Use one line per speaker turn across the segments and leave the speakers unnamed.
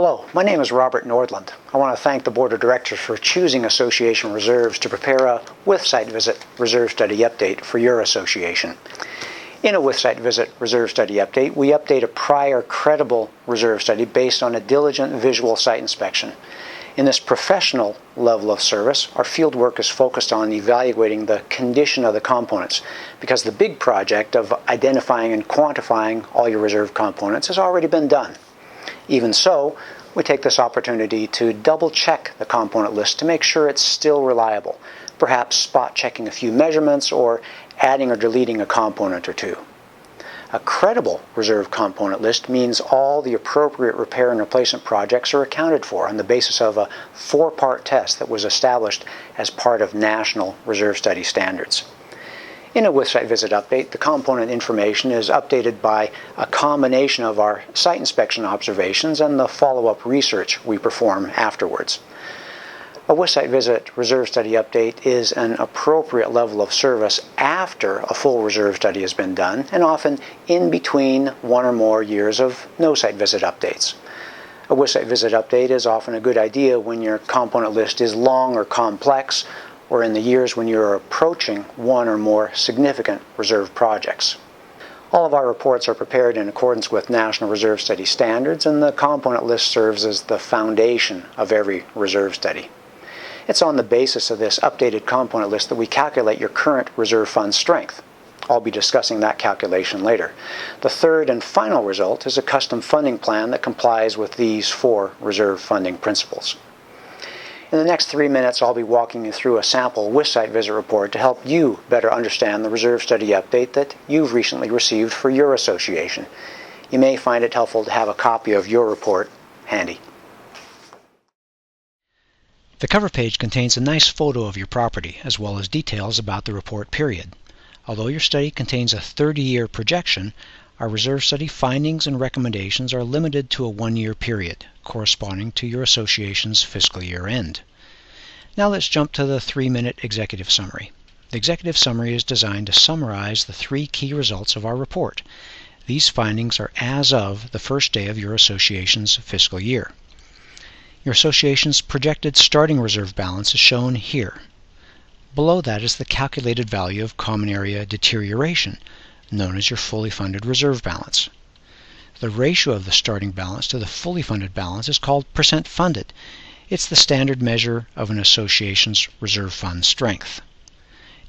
Hello, my name is Robert Nordlund. I want to thank the Board of Directors for choosing Association Reserves to prepare a with-site visit reserve study update for your association. In a with-site visit reserve study update, we update a prior credible reserve study based on a diligent visual site inspection. In this professional level of service, our field work is focused on evaluating the condition of the components, because the big project of identifying and quantifying all your reserve components has already been done. Even so, we take this opportunity to double-check the component list to make sure it's still reliable, perhaps spot-checking a few measurements or adding or deleting a component or two. A credible reserve component list means all the appropriate repair and replacement projects are accounted for on the basis of a 4-part test that was established as part of national reserve study standards. In a with-site visit update, the component information is updated by a combination of our site inspection observations and the follow-up research we perform afterwards. A with-site visit reserve study update is an appropriate level of service after a full reserve study has been done, and often in between 1 or more years of no site visit updates. A with-site visit update is often a good idea when your component list is long or complex, or in the years when you're approaching 1 or more significant reserve projects. All of our reports are prepared in accordance with National Reserve Study standards, and the component list serves as the foundation of every reserve study. It's on the basis of this updated component list that we calculate your current reserve fund strength. I'll be discussing that calculation later. The third and final result is a custom funding plan that complies with these 4 reserve funding principles. In the next 3 minutes, I'll be walking you through a sample with-site visit report to help you better understand the reserve study update that you've recently received for your association. You may find it helpful to have a copy of your report handy.
The cover page contains a nice photo of your property, as well as details about the report period. Although your study contains a 30-year projection, our reserve study findings and recommendations are limited to a 1-year period, corresponding to your association's fiscal year end. Now let's jump to the 3-minute executive summary. The executive summary is designed to summarize the 3 key results of our report. These findings are as of the first day of your association's fiscal year. Your association's projected starting reserve balance is shown here. Below that is the calculated value of common area deterioration, known as your fully funded reserve balance. The ratio of the starting balance to the fully funded balance is called percent funded. It's the standard measure of an association's reserve fund strength.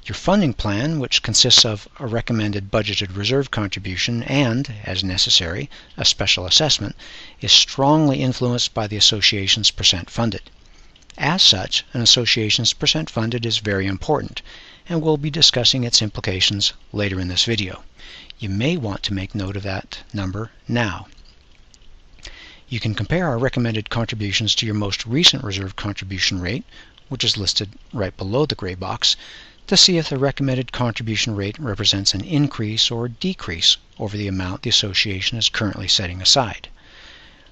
Your funding plan, which consists of a recommended budgeted reserve contribution and, as necessary, a special assessment, is strongly influenced by the association's percent funded. As such, an association's percent funded is very important, and we'll be discussing its implications later in this video. You may want to make note of that number now. You can compare our recommended contributions to your most recent reserve contribution rate, which is listed right below the gray box, to see if the recommended contribution rate represents an increase or decrease over the amount the association is currently setting aside.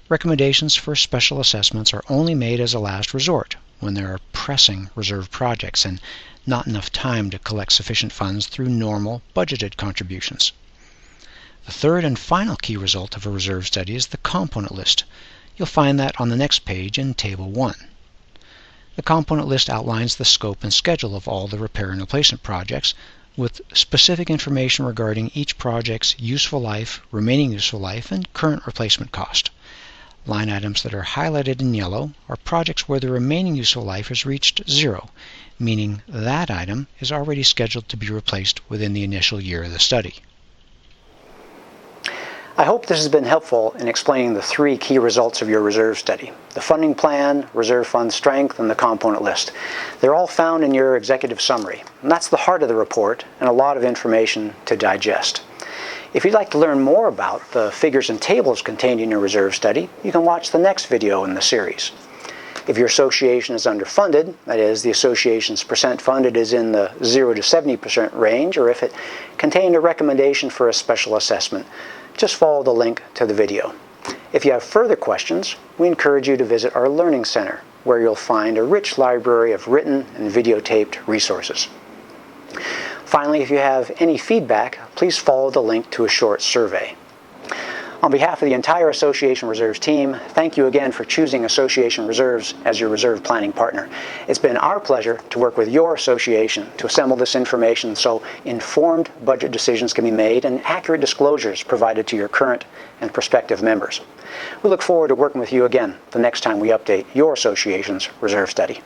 Recommendations for special assessments are only made as a last resort when there are pressing reserve projects and not enough time to collect sufficient funds through normal budgeted contributions. The third and final key result of a reserve study is the component list. You'll find that on the next page in Table 1. The component list outlines the scope and schedule of all the repair and replacement projects, with specific information regarding each project's useful life, remaining useful life, and current replacement cost. Line items that are highlighted in yellow are projects where the remaining useful life has reached 0, meaning that item is already scheduled to be replaced within the initial year of the study.
I hope this has been helpful in explaining the 3 key results of your reserve study: the funding plan, reserve fund strength, and the component list. They're all found in your executive summary, and that's the heart of the report and a lot of information to digest. If you'd like to learn more about the figures and tables contained in your reserve study, you can watch the next video in the series. If your association is underfunded, that is, the association's percent funded is in the 0 to 70% range, or if it contained a recommendation for a special assessment, just follow the link to the video. If you have further questions, we encourage you to visit our Learning Center, where you'll find a rich library of written and videotaped resources. Finally, if you have any feedback, please follow the link to a short survey. On behalf of the entire Association Reserves team, thank you again for choosing Association Reserves as your reserve planning partner. It's been our pleasure to work with your association to assemble this information so informed budget decisions can be made and accurate disclosures provided to your current and prospective members. We look forward to working with you again the next time we update your association's reserve study.